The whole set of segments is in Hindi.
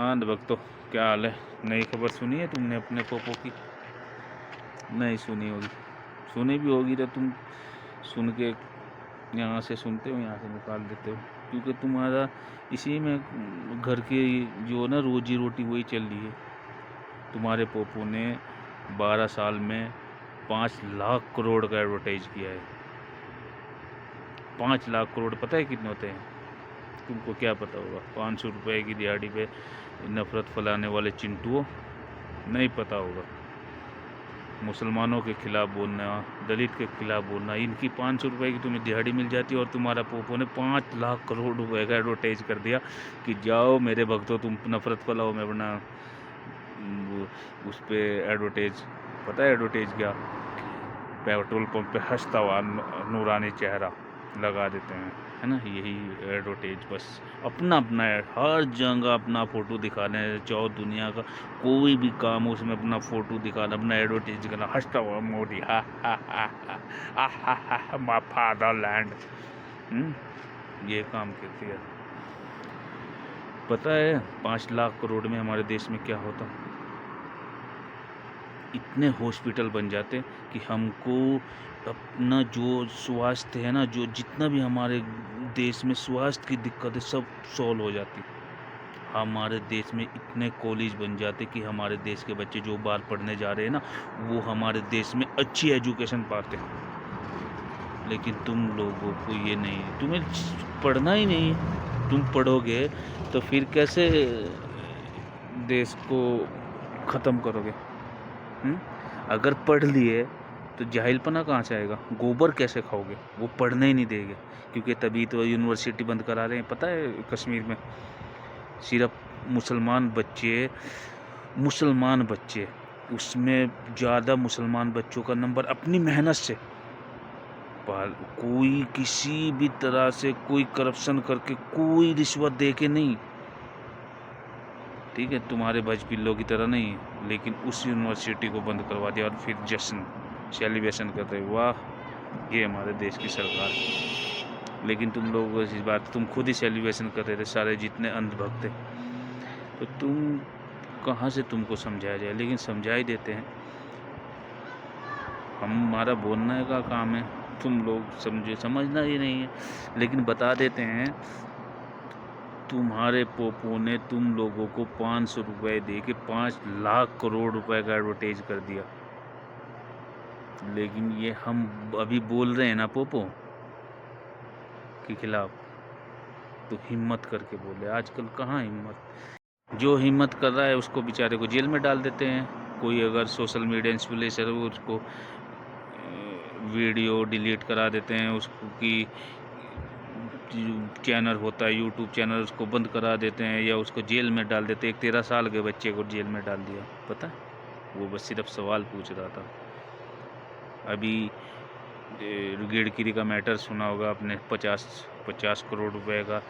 हाँ भक्तों, क्या हाल है? नई खबर सुनी है तुमने अपने पोपो की? नहीं सुनी होगी। सुनी भी होगी तो तुम सुन के यहाँ से सुनते हो, यहाँ से निकाल देते हो, क्योंकि तुम्हारा इसी में घर की जो ना रोजी रोटी वही चल रही है। तुम्हारे पोपो ने 12 साल में 5 लाख करोड़ का एडवर्टाइज किया है। 5 लाख करोड़ पता है कितने होते हैं? तुमको क्या पता होगा? 500 रुपये की दिहाड़ी पे नफरत फैलाने वाले चिंटुओं, नहीं पता होगा। मुसलमानों के खिलाफ बोलना, दलित के खिलाफ बोलना, इनकी 500 रुपये की तुम्हें दिहाड़ी मिल जाती है और तुम्हारा पोपो ने 5 लाख करोड़ रुपए का एडवर्टाइज कर दिया कि जाओ मेरे भक्तों तुम नफरत फैलाओ। मैं अपना उस पर एडवर्टाइज, पता है एडवर्टाइज क्या? पेट्रोल पंप पे हंसता हुआ नूरानी चेहरा लगा देते हैं, है ना? यही एडवर्टाइज, बस अपना अपना हर जगह अपना फ़ोटो दिखाना है। चाहो दुनिया का कोई भी काम हो उसमें अपना फ़ोटो दिखाना, अपना एडवर्टाइज करना, हंसता हुआ मोदी, हा हा हा हा हा हा माय फादरलैंड। ये काम करती है। पता है 5 लाख करोड़ में हमारे देश में क्या होता? इतने हॉस्पिटल बन जाते कि हमको अपना जो स्वास्थ्य है ना, जो जितना भी हमारे देश में स्वास्थ्य की दिक्कत है सब सॉल्व हो जाती। हमारे देश में इतने कॉलेज बन जाते कि हमारे देश के बच्चे जो बाहर पढ़ने जा रहे हैं ना, वो हमारे देश में अच्छी एजुकेशन पाते। लेकिन तुम लोगों को ये नहीं, तुम्हें पढ़ना ही नहीं है। तुम पढ़ोगे तो फिर कैसे देश को ख़त्म करोगे? अगर पढ़ लिए तो जाहिलपना कहाँ से आएगा? गोबर कैसे खाओगे? वो पढ़ने ही नहीं देंगे, क्योंकि तभी तो यूनिवर्सिटी बंद करा रहे हैं। पता है कश्मीर में सिर्फ मुसलमान बच्चे, उसमें ज़्यादा मुसलमान बच्चों का नंबर अपनी मेहनत से कोई किसी भी तरह से कोई करप्शन करके, कोई रिश्वत दे के नहीं, ठीक है, तुम्हारे भजपिल्लों की तरह नहीं, लेकिन उस यूनिवर्सिटी को बंद करवा दिया और फिर जश्न सेलिब्रेशन करते हैं। वाह, ये हमारे देश की सरकार है। लेकिन तुम लोग इस बात तुम खुद ही सेलिब्रेशन कर रहे थे, सारे जितने अंधभक्त थे। तो तुम कहाँ से तुमको समझाया जाए? लेकिन समझा ही देते हैं। हमारा बोलने का काम है, तुम लोग समझना ही नहीं है, लेकिन बता देते हैं। तुम्हारे पोपो ने तुम लोगों को 500 रुपये दे के 5 लाख करोड़ रुपए का एडवर्टाइज कर दिया। लेकिन ये हम अभी बोल रहे हैं ना पोपो के खिलाफ, तो हिम्मत करके बोले। आजकल कहाँ हिम्मत? जो हिम्मत कर रहा है उसको बेचारे को जेल में डाल देते हैं। कोई अगर सोशल मीडिया इन्फ्लुएंसर है उसको वीडियो डिलीट करा देते हैं, उसको की चैनल होता है यूट्यूब चैनल, उसको बंद करा देते हैं या उसको जेल में डाल देते हैं। एक 13 साल के बच्चे को जेल में डाल दिया, पता है? वो बस सिर्फ सवाल पूछ रहा था। अभी गिरगिरी का मैटर सुना होगा आपने, 50 करोड़ रुपए का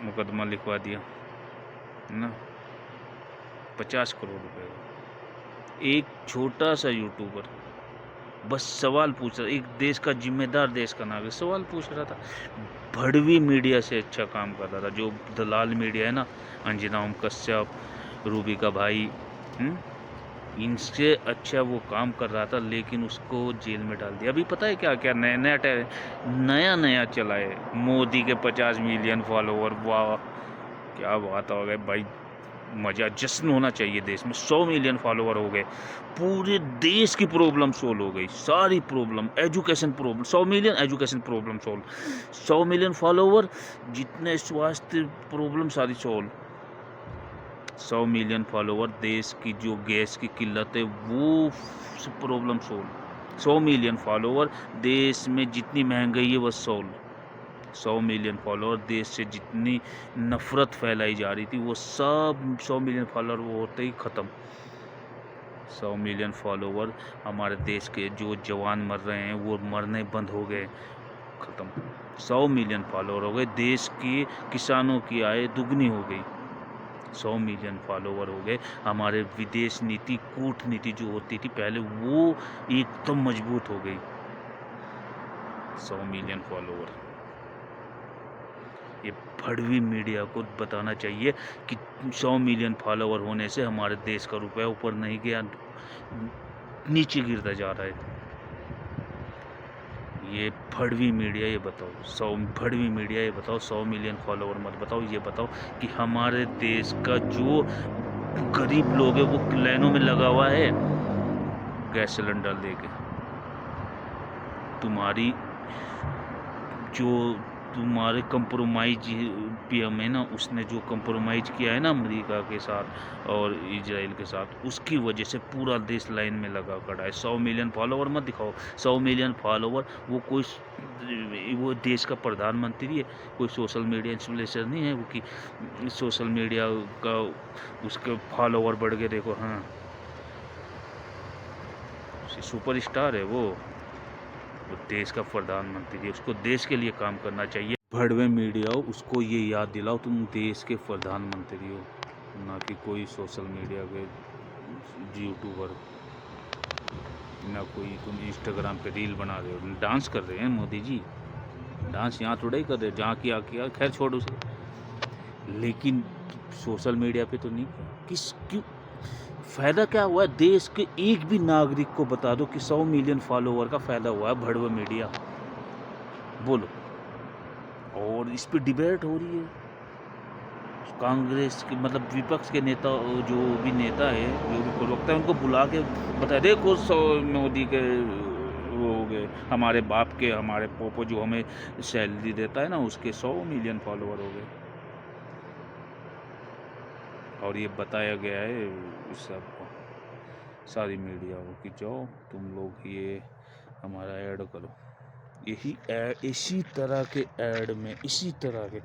मुकदमा लिखवा दिया ना, 50 करोड़ रुपए का। एक छोटा सा यूट्यूबर बस सवाल पूछ रहा, एक देश का जिम्मेदार देश का नागरिक सवाल पूछ रहा था। भड़वी मीडिया से अच्छा काम कर रहा था, जो दलाल मीडिया है ना, अंजना ओम कश्यप, रूबी का भाई, इनसे अच्छा वो काम कर रहा था, लेकिन उसको जेल में डाल दिया। अभी पता है क्या क्या नया चला है? मोदी के 50 मिलियन फॉलोवर। वाह, क्या बात हो गई भाई, मजा, जश्न होना चाहिए देश में। 100 मिलियन फॉलोवर हो गए, पूरे देश की प्रॉब्लम सोल्व हो गई, सारी problem, education problem 100 million, education problem solve. 100 million follower, जितने स्वास्थ्य प्रॉब्लम सारी सोल्व। 100 मिलियन फॉलोवर, देश की जो गैस की किल्लत है वो प्रॉब्लम सोल्व। 100 मिलियन फॉलोवर, देश में जितनी महंगाई है वो सोल्व। 100 मिलियन फॉलोअर, देश से जितनी नफरत फैलाई जा रही थी वो सब 100 मिलियन फॉलोअर वो होते ही ख़त्म। 100 मिलियन फॉलोअर, हमारे देश के जो जवान मर रहे हैं वो मरने बंद हो गए, ख़त्म। 100 मिलियन फॉलोअर हो गए, देश के किसानों की आय दुगनी हो गई। 100 मिलियन फॉलोअर हो गए, हमारे विदेश नीति, कूटनीति जो होती थी पहले वो एकदम मजबूत हो गई। 100 मिलियन फॉलोअर। ये भड़वी मीडिया को बताना चाहिए कि 100 मिलियन फॉलोवर होने से हमारे देश का रुपया ऊपर नहीं गया, नीचे गिरता जा रहा है। ये भड़वी मीडिया ये बताओ, 100 मिलियन फॉलोवर मत बताओ, ये बताओ कि हमारे देश का जो गरीब लोग है वो लाइनों में लगा हुआ है गैस सिलेंडर लेके। तुम्हारे कंप्रोमाइज पीएम है ना, उसने जो कंप्रोमाइज किया है ना अमेरिका के साथ और इजराइल के साथ, उसकी वजह से पूरा देश लाइन में लगा खड़ा है। 100 मिलियन फॉलोवर मत दिखाओ, 100 मिलियन फॉलोवर वो देश का प्रधानमंत्री है, कोई सोशल मीडिया इन्फ्लुएंसर नहीं है वो कि सोशल मीडिया का उसके फॉलोवर बढ़ गए। देखो, हाँ, सुपर स्टार है वो देश का प्रधानमंत्री है, उसको देश के लिए काम करना चाहिए। भड़वे मीडिया हो, उसको ये याद दिलाओ तुम देश के प्रधानमंत्री हो, ना कि कोई सोशल मीडिया के यूट्यूबर, ना कोई तुम इंस्टाग्राम पे रील बना रहे हो। डांस कर रहे हैं मोदी जी, डांस यहाँ थोड़ा ही कर रहे, जहाँ किया किया, खैर छोड़ उसे, लेकिन सोशल मीडिया पे तो नहीं। क्यों फ़ायदा क्या हुआ है? देश के एक भी नागरिक को बता दो कि 100 मिलियन फॉलोवर का फ़ायदा हुआ है भड़वा मीडिया, बोलो। और इस पे डिबेट हो रही है, कांग्रेस के मतलब विपक्ष के नेता, जो भी नेता है, जो भी प्रवक्ता है, उनको बुला के बता दे को 100 मोदी के वो हो गए, हमारे बाप के, हमारे पोपो जो हमें सैलरी देता है ना, उसके 100 मिलियन फॉलोवर हो गए। और ये बताया गया है सब सारी मीडिया को कि जाओ तुम लोग ये हमारा ऐड करो। यही ऐड, इसी तरह के ऐड में, इसी तरह के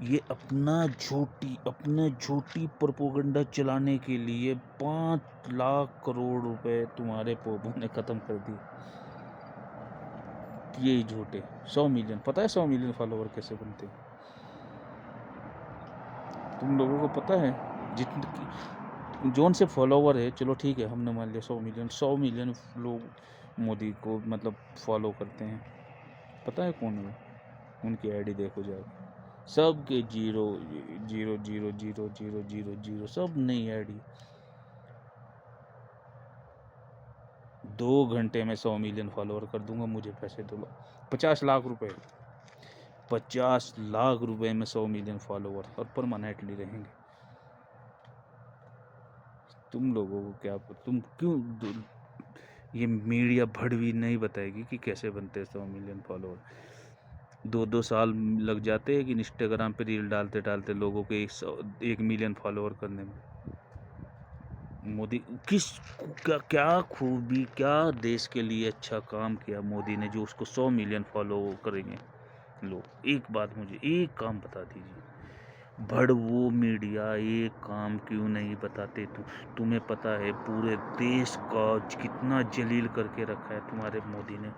ये अपने झूठी प्रोपेगेंडा चलाने के लिए 5 लाख करोड़ रुपए तुम्हारे पोपो ने ख़त्म कर दिए। ये झूठे 100 मिलियन, पता है 100 मिलियन फॉलोवर कैसे बनते हैं? तुम लोगों को पता है? जितने जोन से फॉलोवर है, चलो ठीक है, हमने मान लिया 100 मिलियन लोग मोदी को मतलब फॉलो करते हैं। पता है कौन है? उनकी आईडी देखो जाके, सब के 0 सब नई आईडी। 2 घंटे में 100 मिलियन फॉलोवर कर दूंगा, मुझे पैसे दो। 50 लाख रुपए, 50 लाख रुपए में 100 मिलियन फॉलोवर, और परमानेंटली रहेंगे। तुम लोगों को क्या, तुम क्यों ये मीडिया भड़वी नहीं बताएगी कि कैसे बनते हैं 100 मिलियन फॉलोवर? 2-2 साल लग जाते हैं कि इंस्टाग्राम पे रील डालते डालते लोगों के 1 मिलियन फॉलोवर करने में। मोदी क्या खूबी, क्या देश के लिए अच्छा काम किया मोदी ने जो उसको 100 मिलियन फॉलो करेंगे लोग? एक बात मुझे, एक काम बता दीजिए, भड़वो मीडिया एक काम क्यों नहीं बताते? तुम्हें पता है पूरे देश का कितना जलील करके रखा है तुम्हारे मोदी ने?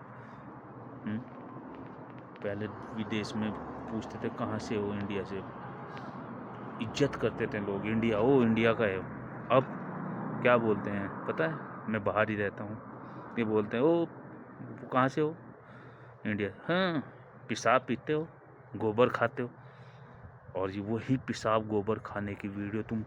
पहले विदेश में पूछते थे कहाँ से हो, इंडिया से, इज्जत करते थे लोग, इंडिया हो, इंडिया का है। अब क्या बोलते हैं पता है? मैं बाहर ही रहता हूँ, ये बोलते हैं ओ कहाँ से हो? इंडिया। हाँ, पेशाब पीते हो, गोबर खाते हो, और ये वही पेशाब गोबर खाने की वीडियो तुम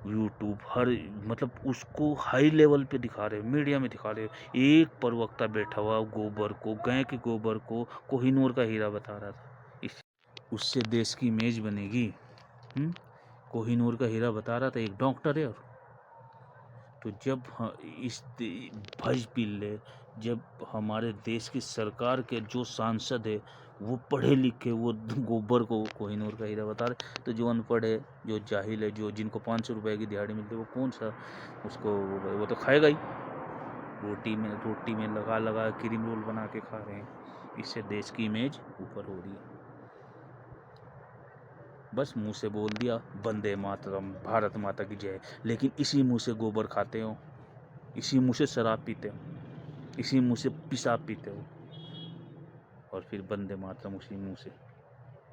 यूट्यूब हर मतलब उसको हाई लेवल पे दिखा रहे हो, मीडिया में दिखा रहे हो। एक प्रवक्ता बैठा हुआ गोबर को, गाय के गोबर को कोहिनूर का हीरा बता रहा था, उससे देश की इमेज बनेगी। कोहिनूर का हीरा बता रहा था, एक डॉक्टर है। और तो जब इस भज पिल्ले, जब हमारे देश की सरकार के जो सांसद है वो पढ़े लिखे, वो गोबर को कोहिनूर का हीरा बता रहे, तो जो अनपढ़ है, जो जाहिल है, जो जिनको 500 रुपए की दिहाड़ी मिलती है, वो कौन सा उसको, वो तो खाएगा ही। रोटी में लगा लगा क्रीम रोल बना के खा रहे हैं। इससे देश की इमेज ऊपर हो रही है। बस मुंह से बोल दिया वंदे मातरम, भारत माता की जय, लेकिन इसी मुंह से गोबर खाते हो, इसी मुंह से शराब पीते हो, इसी मुंह से पेशाब पीते हो, और फिर वंदे मातरम उसी मुंह से।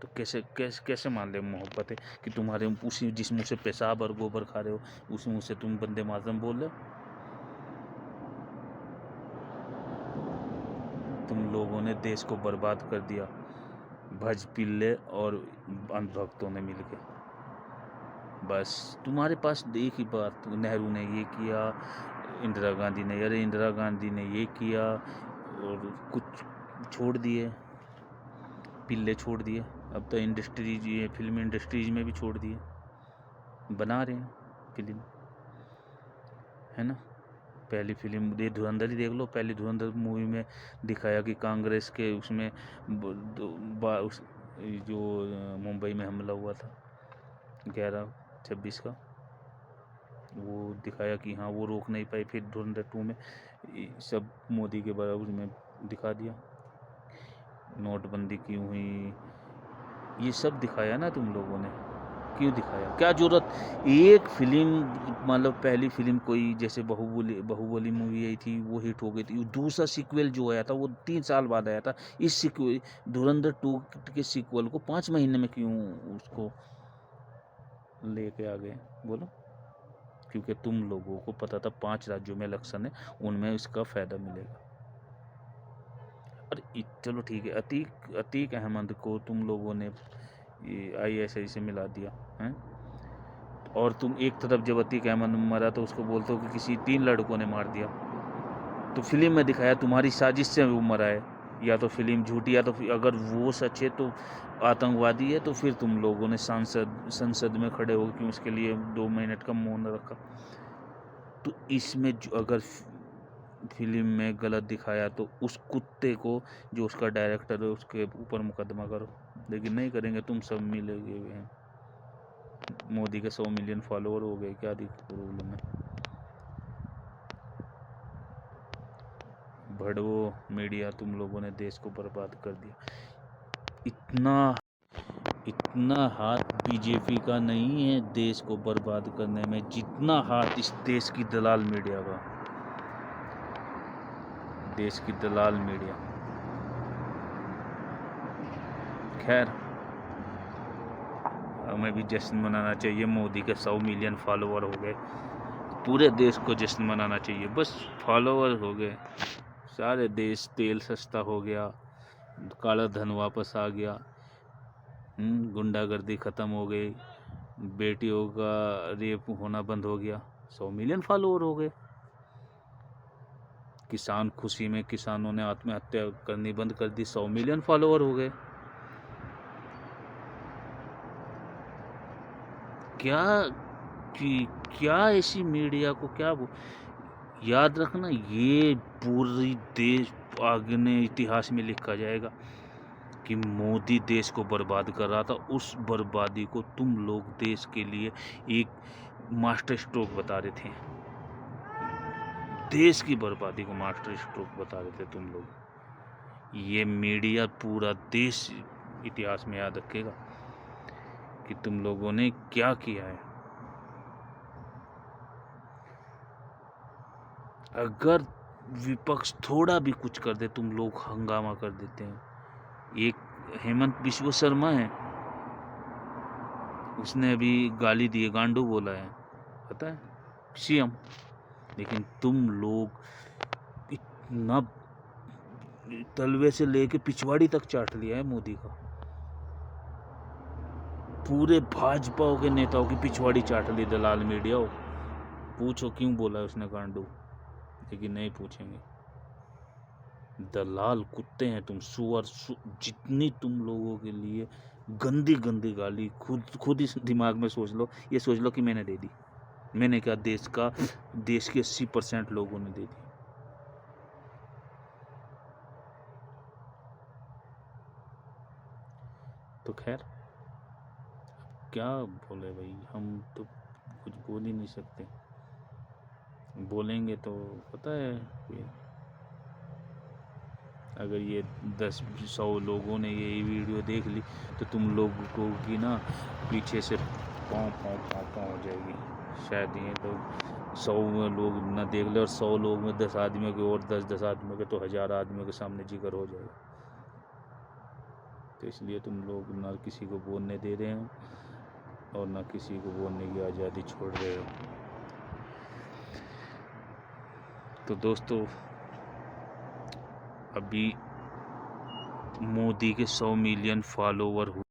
तो कैसे कैसे कैसे मान ले मोहब्बत है कि तुम्हारे उसी जिस मुंह से पेशाब और गोबर खा रहे हो, उस मुंह से तुम वंदे मातरम बोल रहे हो? तुम लोगों ने देश को बर्बाद कर दिया। भज पिल्ले और अंधभक्तों ने मिलके। बस तुम्हारे पास एक ही बात, नेहरू ने ये किया, इंदिरा गांधी ने, अरे इंदिरा गांधी ने ये किया, और कुछ छोड़ दिए, पिल्ले छोड़ दिए। अब तो इंडस्ट्रीज, ये फिल्म इंडस्ट्रीज में भी छोड़ दिए, बना रहे हैं फिल्म, है ना। पहली फिल्म ये धुरंधर ही देख लो, पहली धुरंधर मूवी में दिखाया कि कांग्रेस के उसमें उस जो मुंबई में हमला हुआ था 11/26 का, वो दिखाया कि हाँ वो रोक नहीं पाई। फिर धुरंधर 2 में सब मोदी के बराबर में दिखा दिया, नोटबंदी क्यों हुई, ये सब दिखाया ना तुम लोगों ने। क्यों दिखाया, क्या जरूरत। एक फिल्म, मतलब पहली फिल्म कोई जैसे बाहुबली मूवी आई थी, वो हिट हो गई थी, दूसरा सीक्वल जो आया था वो 3 साल बाद आया था। इस सीक्वल धुरंधर 2 के सीक्वल को 5 महीने में क्यों उसको लेके आ गए, बोलो। क्योंकि तुम लोगों को पता था 5 राज्यों में इलेक्शन है, उनमें इसका फायदा मिलेगा। अरे चलो ठीक है, अतीक अहमद को तुम लोगों ने ISI से मिला दिया है, और तुम एक तरफ जब अतीक अहमद मरा तो उसको बोलते हो कि किसी 3 लड़कों ने मार दिया। तो फिल्म में दिखाया तुम्हारी साजिश से वो मरा है, या तो फिल्म झूठी, या तो अगर वो सच है तो आतंकवादी है, तो फिर तुम लोगों ने संसद में खड़े हो क्यों उसके लिए 2 मिनट का मौन रखा। तो इसमें अगर फिल्म में गलत दिखाया तो उस कुत्ते को, जो उसका डायरेक्टर है, उसके ऊपर मुकदमा करो, लेकिन नहीं करेंगे। तुम सब मिले हुए हैं, मोदी के 100 मिलियन फॉलोअर हो गए, क्या प्रॉब्लम है। भड़वो मीडिया, तुम लोगों ने देश को बर्बाद कर दिया। इतना हाथ बीजेपी का नहीं है देश को बर्बाद करने में, जितना हाथ इस देश की दलाल मीडिया का। देश की दलाल मीडिया। खैर, हमें भी जश्न मनाना चाहिए, मोदी के 100 मिलियन फॉलोअर हो गए। पूरे देश को जश्न मनाना चाहिए, बस फॉलोअर हो गए सारे देश, तेल सस्ता हो गया, काला धन वापस आ गया, गुंडागर्दी खत्म हो गई, बेटियों का रेप होना बंद हो गया, 100 मिलियन फॉलोअर हो गए। किसान खुशी में, किसानों ने आत्महत्या करनी बंद कर दी, 100 मिलियन फॉलोअर हो गए। क्या ऐसी मीडिया को क्या याद रखना, ये पूरी देश आगे इतिहास में लिखा जाएगा कि मोदी देश को बर्बाद कर रहा था। उस बर्बादी को तुम लोग देश के लिए एक मास्टर स्ट्रोक बता रहे थे, देश की बर्बादी को मास्टर स्ट्रोक बता रहे थे तुम लोग। ये मीडिया पूरा देश इतिहास में याद रखेगा कि तुम लोगों ने क्या किया है। अगर विपक्ष थोड़ा भी कुछ कर दे, तुम लोग हंगामा कर देते हैं। एक हेमंत बिश्व शर्मा है, उसने अभी गाली दी है, गांडू बोला है, पता है, CM। लेकिन तुम लोग इतना तलवे से लेके पिछवाड़ी तक चाट लिया है मोदी का, पूरे भाजपा के नेताओं की पिछवाड़ी चाट ली दलाल मीडिया हो। पूछो क्यों बोला है उसने गांडू, लेकिन नहीं पूछेंगे। दलाल कुत्ते हैं तुम, सुअर जितनी तुम लोगों के लिए गंदी गंदी गाली, खुद ही दिमाग में सोच लो, ये सोच लो कि मैंने दे दी। मैंने क्या, देश के 80% लोगों ने दे दी। तो खैर क्या बोले भाई, हम तो कुछ बोल ही नहीं सकते। बोलेंगे तो पता है, अगर ये 10-100 लोगों ने ये वीडियो देख ली तो तुम लोगों की ना पीछे से पाँव हो जाएगी। शायद ये लोग 100 लोग ना देख ले, और 100 लोग में 10 आदमियों के, और 10 आदमियों के, तो 1000 आदमियों के सामने जिक्र हो जाएगा। तो इसलिए तुम लोग ना किसी को बोलने दे रहे हो, और ना किसी को बोलने की आज़ादी छोड़ रहे हो। तो दोस्तों, अभी मोदी के 100 मिलियन फॉलोवर हुए।